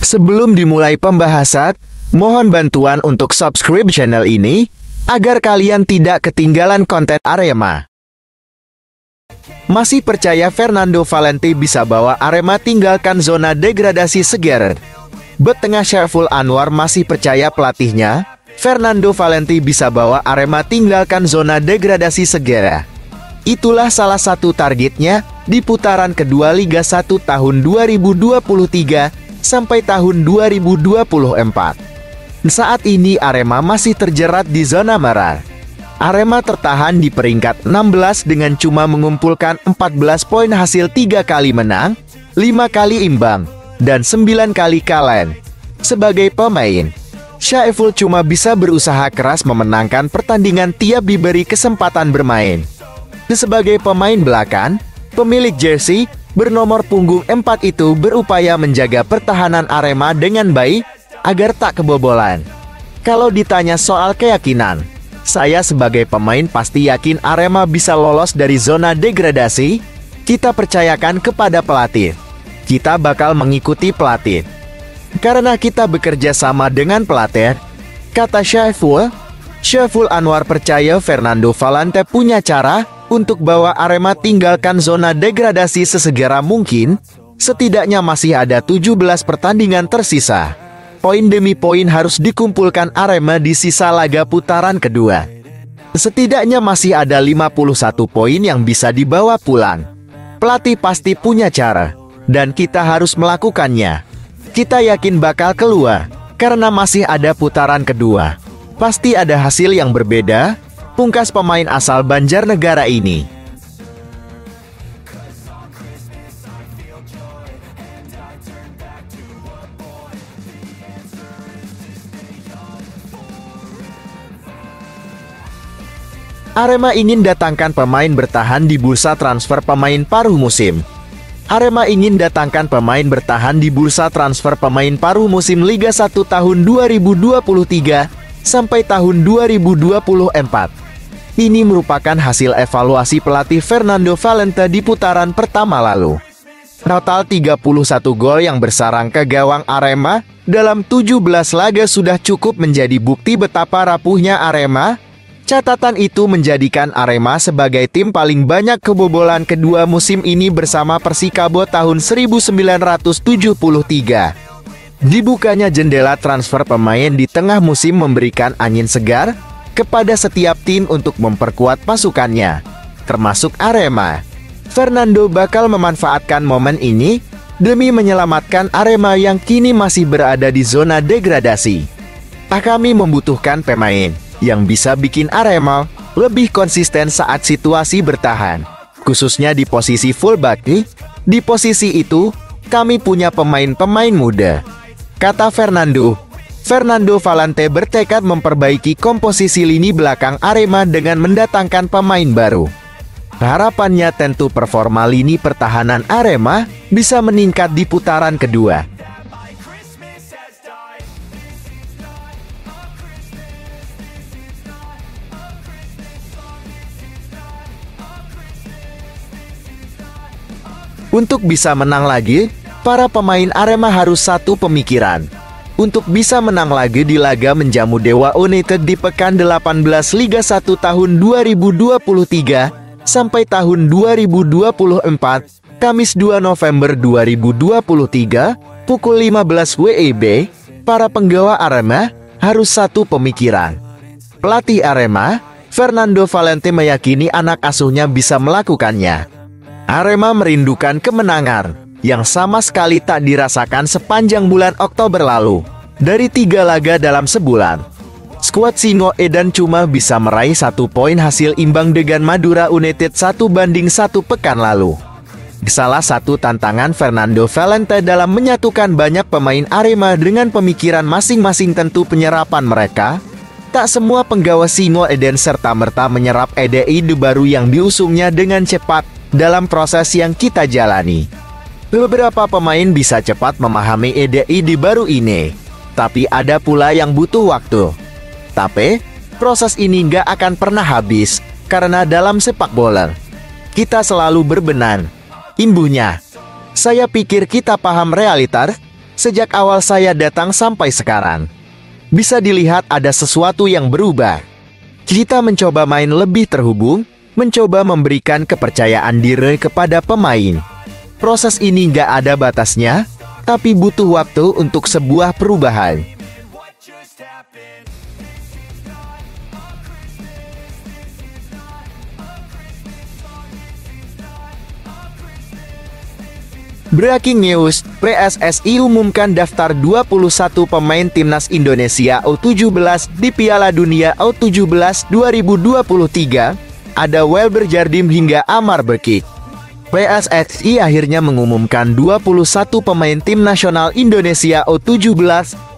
Sebelum dimulai pembahasan, mohon bantuan untuk subscribe channel ini, agar kalian tidak ketinggalan konten Arema. Masih percaya Fernando Valente bisa bawa Arema tinggalkan zona degradasi segera? Bek tengah Syaiful Anwar masih percaya pelatihnya, Fernando Valente bisa bawa Arema tinggalkan zona degradasi segera. Itulah salah satu targetnya di putaran kedua Liga 1 tahun 2023 sampai tahun 2024. Saat ini Arema masih terjerat di zona merah. Arema tertahan di peringkat 16 dengan cuma mengumpulkan 14 poin hasil 3 kali menang, 5 kali imbang, dan 9 kali kalah. Sebagai pemain, Syaiful cuma bisa berusaha keras memenangkan pertandingan tiap diberi kesempatan bermain. Sebagai pemain belakang, pemilik jersey bernomor punggung 4 itu berupaya menjaga pertahanan Arema dengan baik agar tak kebobolan. Kalau ditanya soal keyakinan, saya sebagai pemain pasti yakin Arema bisa lolos dari zona degradasi. Kita percayakan kepada pelatih. Kita bakal mengikuti pelatih, karena kita bekerja sama dengan pelatih, kata Syaiful. Syaiful Anwar percaya Fernando Valente punya cara untuk bawa Arema tinggalkan zona degradasi sesegera mungkin. Setidaknya masih ada 17 pertandingan tersisa. Poin demi poin harus dikumpulkan Arema di sisa laga putaran kedua. Setidaknya masih ada 51 poin yang bisa dibawa pulang. Pelatih pasti punya cara, dan kita harus melakukannya. Kita yakin bakal keluar, karena masih ada putaran kedua. Pasti ada hasil yang berbeda, pungkas pemain asal Banjarnegara ini. Arema ingin datangkan pemain bertahan di bursa transfer pemain paruh musim. Arema ingin datangkan pemain bertahan di bursa transfer pemain paruh musim Liga 1 tahun 2023 sampai tahun 2024. Ini merupakan hasil evaluasi pelatih Fernando Valente di putaran pertama lalu. Total 31 gol yang bersarang ke gawang Arema dalam 17 laga sudah cukup menjadi bukti betapa rapuhnya Arema. Catatan itu menjadikan Arema sebagai tim paling banyak kebobolan kedua musim ini bersama Persikabo tahun 1973. Dibukanya jendela transfer pemain di tengah musim memberikan angin segar kepada setiap tim untuk memperkuat pasukannya, termasuk Arema. Fernando bakal memanfaatkan momen ini demi menyelamatkan Arema yang kini masih berada di zona degradasi. Kami membutuhkan pemain yang bisa bikin Arema lebih konsisten saat situasi bertahan, khususnya di posisi fullback. Di posisi itu, kami punya pemain-pemain muda, kata Fernando. Fernando Valente bertekad memperbaiki komposisi lini belakang Arema dengan mendatangkan pemain baru. Harapannya tentu performa lini pertahanan Arema bisa meningkat di putaran kedua. Untuk bisa menang lagi, para pemain Arema harus satu pemikiran. Untuk bisa menang lagi di laga menjamu Dewa United di pekan 18 Liga 1 tahun 2023 sampai tahun 2024, Kamis 2 November 2023, pukul 15 WIB, para penggawa Arema harus satu pemikiran. Pelatih Arema, Fernando Valente meyakini anak asuhnya bisa melakukannya. Arema merindukan kemenangan yang sama sekali tak dirasakan sepanjang bulan Oktober lalu. Dari 3 laga dalam sebulan, skuad Singo Edan cuma bisa meraih 1 poin hasil imbang dengan Madura United 1-1 pekan lalu. Salah satu tantangan Fernando Valente dalam menyatukan banyak pemain Arema dengan pemikiran masing-masing tentu penyerapan mereka. Tak semua penggawa Singo Edan serta-merta menyerap ide-ide baru yang diusungnya dengan cepat dalam proses yang kita jalani. Beberapa pemain bisa cepat memahami ide-ide baru ini, tapi ada pula yang butuh waktu. Tapi, proses ini nggak akan pernah habis, karena dalam sepak bola, kita selalu berbenah. Imbuhnya, saya pikir kita paham realitas, Sejak awal saya datang sampai sekarang, bisa dilihat ada sesuatu yang berubah. Kita mencoba main lebih terhubung, mencoba memberikan kepercayaan diri kepada pemain. Proses ini nggak ada batasnya, tapi butuh waktu untuk sebuah perubahan. Breaking news, PSSI umumkan daftar 21 pemain timnas Indonesia U17 di Piala Dunia U17 2023. Ada Welber Jardim hingga Amar Bekik. PSSI akhirnya mengumumkan 21 pemain tim nasional Indonesia U17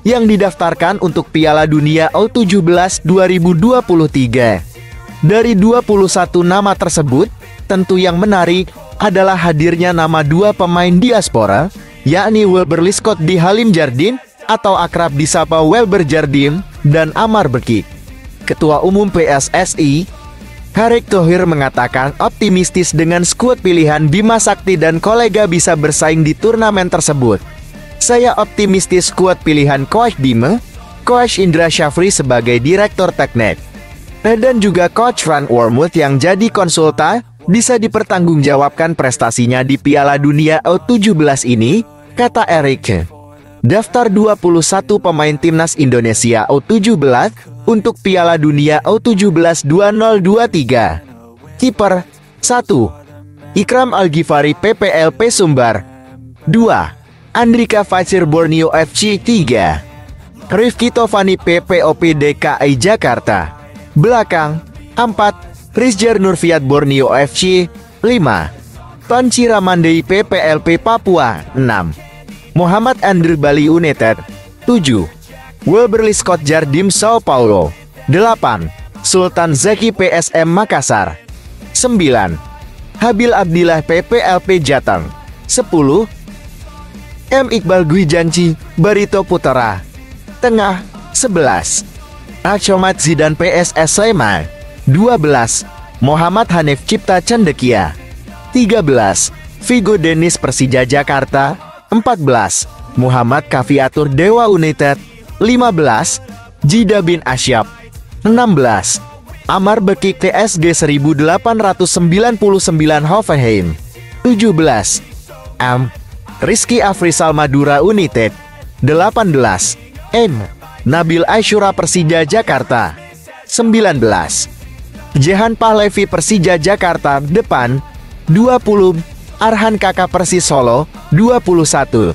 yang didaftarkan untuk Piala Dunia U17 2023. Dari 21 nama tersebut, tentu yang menarik adalah hadirnya nama dua pemain diaspora, yakni Welber Scott di Halim Jardim atau akrab disapa Welber Jardim dan Amar Bekik. Ketua Umum PSSI, Erick Thohir mengatakan optimistis dengan skuad pilihan Bima Sakti dan kolega bisa bersaing di turnamen tersebut. Saya optimistis skuad pilihan Coach Bima, Coach Indra Syafri sebagai direktur teknik, dan juga Coach Frank Wormuth yang jadi konsultan bisa dipertanggungjawabkan prestasinya di Piala Dunia U17 ini, kata Erick. Daftar 21 pemain timnas Indonesia U17 untuk Piala Dunia U17 2023. Kiper 1. Ikram Al-Ghifari PPLP Sumbar. 2. Andrika Fatsir Borneo FC. 3. Rifki Tovani PPOP DKI Jakarta. Belakang 4. Rizjar Nurfiat Borneo FC. 5. Tonci Ramandei PPLP Papua. 6. Muhammad Andrew Bali United. 7. Welber Scott Jardim Sao Paulo. 8. Sultan Zeki PSM Makassar. 9. Habil Abdillah PPLP Jateng. 10. M. Iqbal Gwijanci Barito Putera. Tengah 11. Achomat Zidan PSS Sleman. 12. Muhammad Hanif Cipta Cendekia. 13. Vigo Dennis Persija Jakarta. 14. Muhammad Kafiatur Dewa United. 15. Jida bin Asyap. 16. Amar Bekik TSG 1899 Hoffenheim. 17. M. Rizky Afrisal Madura United. 18. M. Nabil Aishura Persija Jakarta. 19. Jehan Pahlevi Persija Jakarta depan. 20. Arhan Kakak Persis Solo. 21.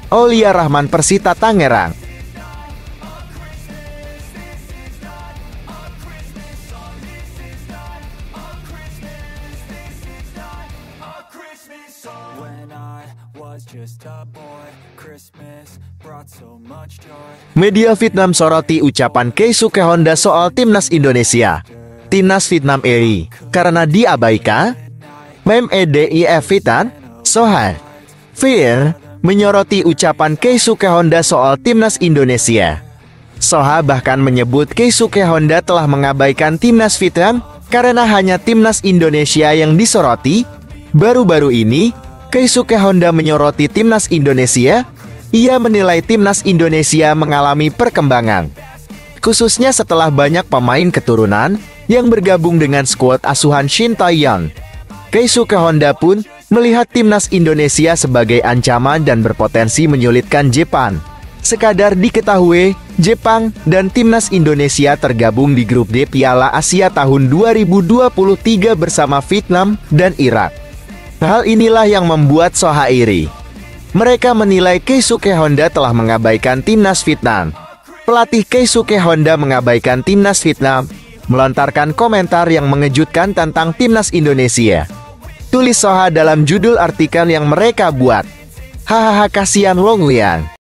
Aulia Rahman Persita Tangerang. Media Vietnam soroti ucapan Keisuke Honda soal timnas Indonesia. Timnas Vietnam RI karena diabaikan. Mem EDIF Vietnam Sohan Fir menyoroti ucapan Keisuke Honda soal timnas Indonesia. Soha bahkan menyebut Keisuke Honda telah mengabaikan timnas Vietnam karena hanya timnas Indonesia yang disoroti. Baru-baru ini, Keisuke Honda menyoroti timnas Indonesia. Ia menilai timnas Indonesia mengalami perkembangan, khususnya setelah banyak pemain keturunan yang bergabung dengan skuad asuhan Shin Tae-yong. Keisuke Honda pun melihat timnas Indonesia sebagai ancaman dan berpotensi menyulitkan Jepang. Sekadar diketahui, Jepang dan timnas Indonesia tergabung di grup D Piala Asia tahun 2023 bersama Vietnam dan Irak. Hal inilah yang membuat Soha iri. Mereka menilai Keisuke Honda telah mengabaikan timnas Vietnam. Pelatih Keisuke Honda mengabaikan timnas Vietnam, melontarkan komentar yang mengejutkan tentang timnas Indonesia. Tulis Soha dalam judul artikel yang mereka buat. Hahaha, kasihan Long Liang.